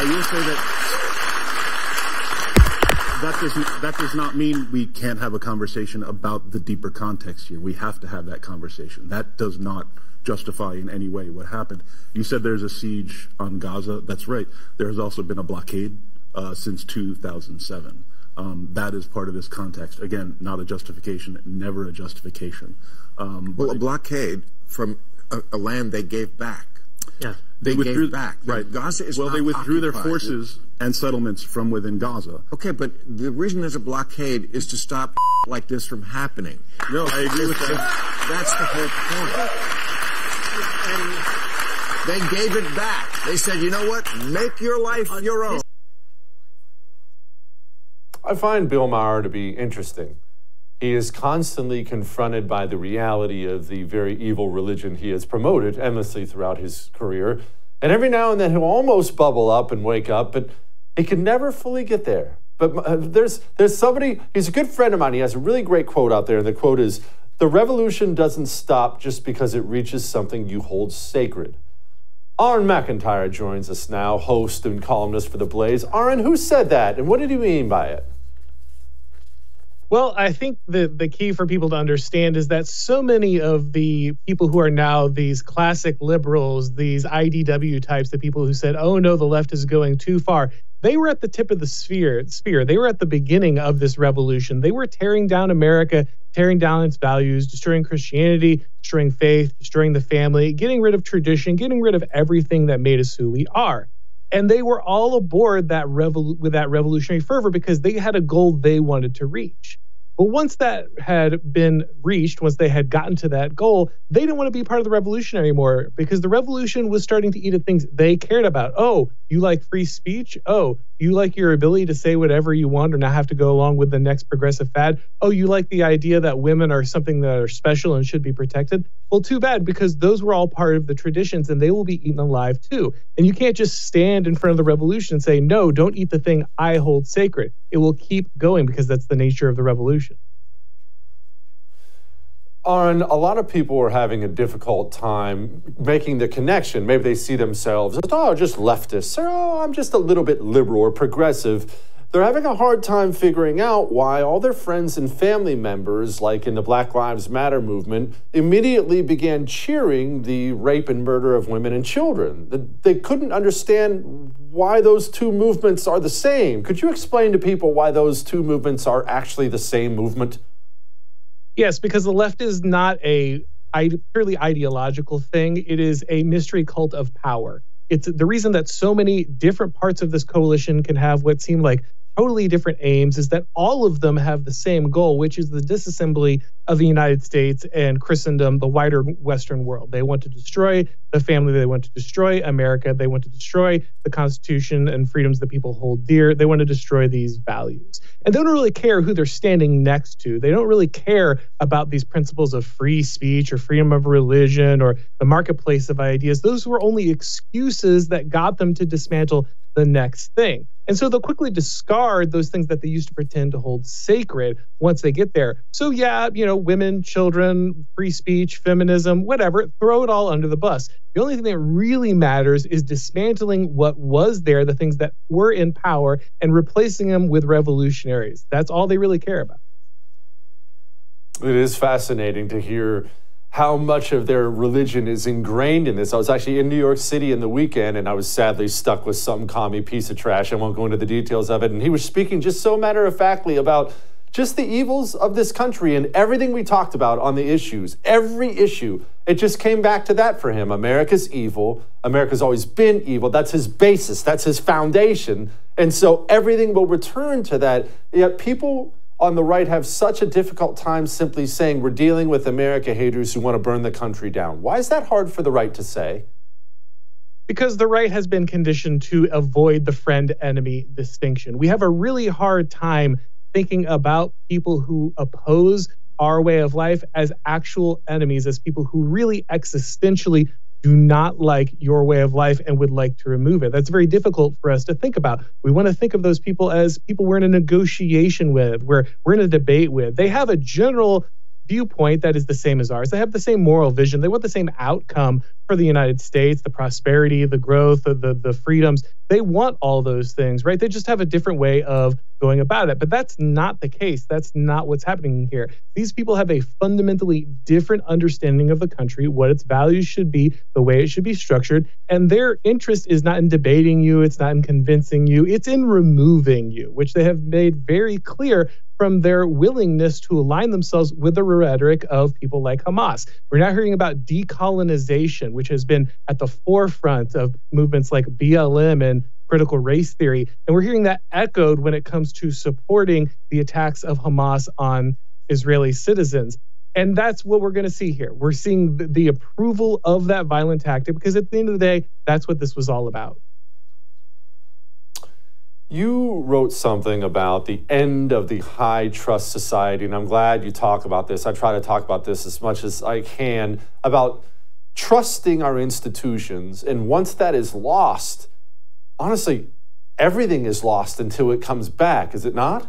I will say that does not mean we can't have a conversation about the deeper context here. We have to have that conversation. That does not justify in any way what happened. You said there's a siege on Gaza. That's right. There has also been a blockade since 2007. That is part of this context. Again, not a justification, never a justification. Well, a blockade from a land they gave back. Yeah. They gave back. Right. Gaza is well, they withdrew occupied. Their forces and settlements from within Gaza. Okay, but the reason there's a blockade is to stop like this from happening. No, I agree with that. That's the whole point. And they gave it back. They said, you know what? Make your life your own. I find Bill Maher to be interesting. He is constantly confronted by the reality of the very evil religion he has promoted endlessly throughout his career. And every now and then he'll almost bubble up and wake up, but he can never fully get there. But there's somebody, he's a good friend of mine. He has a really great quote out there, and the quote is, "The revolution doesn't stop just because it reaches something you hold sacred." Auron MacIntyre joins us now, host and columnist for The Blaze. Auron, who said that, and what did he mean by it? Well, I think the key for people to understand is that so many of the people who are now these classic liberals, these IDW types, the people who said, oh no, the left is going too far, they were at the tip of the spear. They were at the beginning of this revolution. They were tearing down America, tearing down its values, destroying Christianity, destroying faith, destroying the family, getting rid of tradition, getting rid of everything that made us who we are. And they were all aboard that with that revolutionary fervor because they had a goal they wanted to reach. But once that had been reached, once they had gotten to that goal, they didn't want to be part of the revolution anymore because the revolution was starting to eat at things they cared about. Oh, you like free speech? Oh, you like your ability to say whatever you want or not have to go along with the next progressive fad? Oh, you like the idea that women are something that are special and should be protected? Well, too bad, because those were all part of the traditions and they will be eaten alive too. And you can't just stand in front of the revolution and say, no, don't eat the thing I hold sacred. It will keep going because that's the nature of the revolution. Auron, a lot of people are having a difficult time making the connection. Maybe they see themselves as, oh, just leftists, or oh, I'm just a little bit liberal or progressive. They're having a hard time figuring out why all their friends and family members, like in the Black Lives Matter movement, immediately began cheering the rape and murder of women and children. They couldn't understand why those two movements are the same. Could you explain to people why those two movements are actually the same movement? Yes, because the left is not a purely ideological thing. It is a mystery cult of power. It's the reason that so many different parts of this coalition can have what seem like totally different aims is that all of them have the same goal, which is the disassembly of the United States and Christendom, the wider Western world. They want to destroy the family. They want to destroy America. They want to destroy the Constitution and freedoms that people hold dear. They want to destroy these values. And they don't really care who they're standing next to. They don't really care about these principles of free speech or freedom of religion or the marketplace of ideas. Those were only excuses that got them to dismantle the next thing. And so they'll quickly discard those things that they used to pretend to hold sacred once they get there. So yeah, you know, women, children, free speech, feminism, whatever, throw it all under the bus. The only thing that really matters is dismantling what was there, the things that were in power, and replacing them with revolutionaries. That's all they really care about. It is fascinating to hear how much of their religion is ingrained in this. I was actually in New York City in the weekend, and I was sadly stuck with some commie piece of trash. I won't go into the details of it. And he was speaking just so matter-of-factly about just the evils of this country and everything we talked about on the issues. Every issue, it just came back to that for him. America's evil. America's always been evil. That's his basis. That's his foundation. And so everything will return to that. Yet people on the right have such a difficult time simply saying we're dealing with America haters who want to burn the country down. Why is that hard for the right to say? Because the right has been conditioned to avoid the friend-enemy distinction. We have a really hard time thinking about people who oppose our way of life as actual enemies, as people who really existentially do not like your way of life and would like to remove it. That's very difficult for us to think about. We want to think of those people as people we're in a negotiation with, where we're in a debate with. They have a general viewpoint that is the same as ours. They have the same moral vision. They want the same outcome for the United States, the prosperity, the growth, the freedoms. They want all those things, right? They just have a different way of going about it. But that's not the case. That's not what's happening here. These people have a fundamentally different understanding of the country, what its values should be, the way it should be structured. And their interest is not in debating you. It's not in convincing you. It's in removing you, which they have made very clear from their willingness to align themselves with the rhetoric of people like Hamas. We're now hearing about decolonization, which has been at the forefront of movements like BLM and critical race theory. And we're hearing that echoed when it comes to supporting the attacks of Hamas on Israeli citizens. And that's what we're going to see here. We're seeing the approval of that violent tactic, because at the end of the day, that's what this was all about. You wrote something about the end of the high trust society, and I'm glad you talk about this. I try to talk about this as much as I can, about trusting our institutions. And once that is lost, honestly, everything is lost until it comes back, is it not?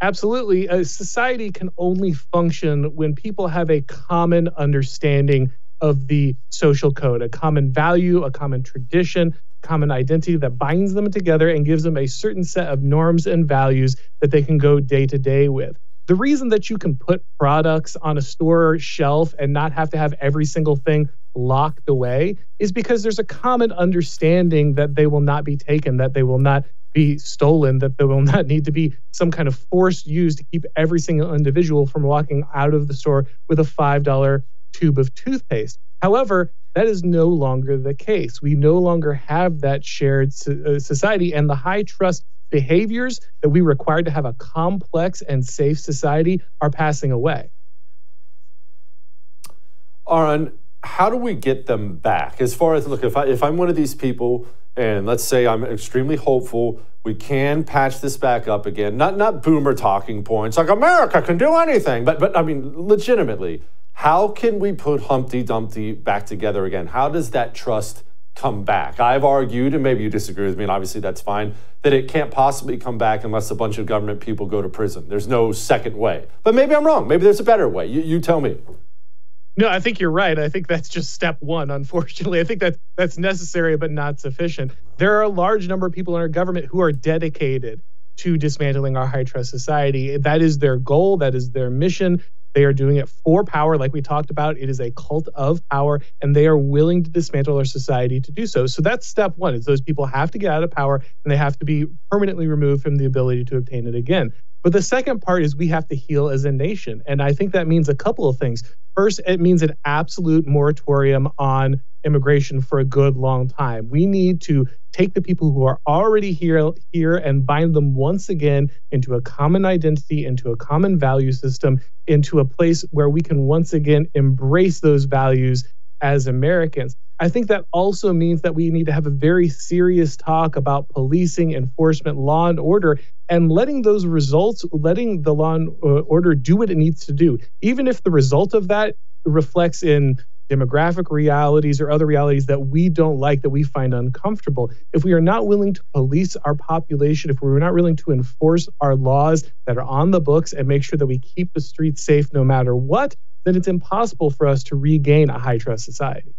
Absolutely. A society can only function when people have a common understanding of the social code, a common value, a common tradition, common identity that binds them together and gives them a certain set of norms and values that they can go day to day with. The reason that you can put products on a store shelf and not have to have every single thing locked away is because there's a common understanding that they will not be taken, that they will not be stolen, that there will not need to be some kind of forced use to keep every single individual from walking out of the store with a $5 tube of toothpaste. However, that is no longer the case. We no longer have that shared society, and the high trust behaviors that we require to have a complex and safe society are passing away. Auron, how do we get them back? As far as, look, if I'm one of these people, and let's say I'm extremely hopeful we can patch this back up again, not boomer talking points like America can do anything, but I mean, legitimately, how can we put Humpty Dumpty back together again? How does that trust come back? I've argued, and maybe you disagree with me, and obviously that's fine, that it can't possibly come back unless a bunch of government people go to prison. There's no second way. But maybe I'm wrong. Maybe there's a better way. You tell me. No, I think you're right. I think that's just step one, unfortunately. I think that's necessary but not sufficient. There are a large number of people in our government who are dedicated to dismantling our high trust society. That is their goal. That is their mission. They are doing it for power, like we talked about. It is a cult of power, and they are willing to dismantle our society to do so. So that's step one, is those people have to get out of power, and they have to be permanently removed from the ability to obtain it again. But the second part is we have to heal as a nation. And I think that means a couple of things. First, it means an absolute moratorium on immigration for a good long time. We need to take the people who are already here and bind them once again into a common identity, into a common value system, into a place where we can once again embrace those values as Americans. I think that also means that we need to have a very serious talk about policing, enforcement, law and order, and letting those results, letting the law and order do what it needs to do. Even if the result of that reflects in demographic realities or other realities that we don't like, that we find uncomfortable. If we are not willing to police our population, if we're not willing to enforce our laws that are on the books and make sure that we keep the streets safe no matter what, then it's impossible for us to regain a high trust society.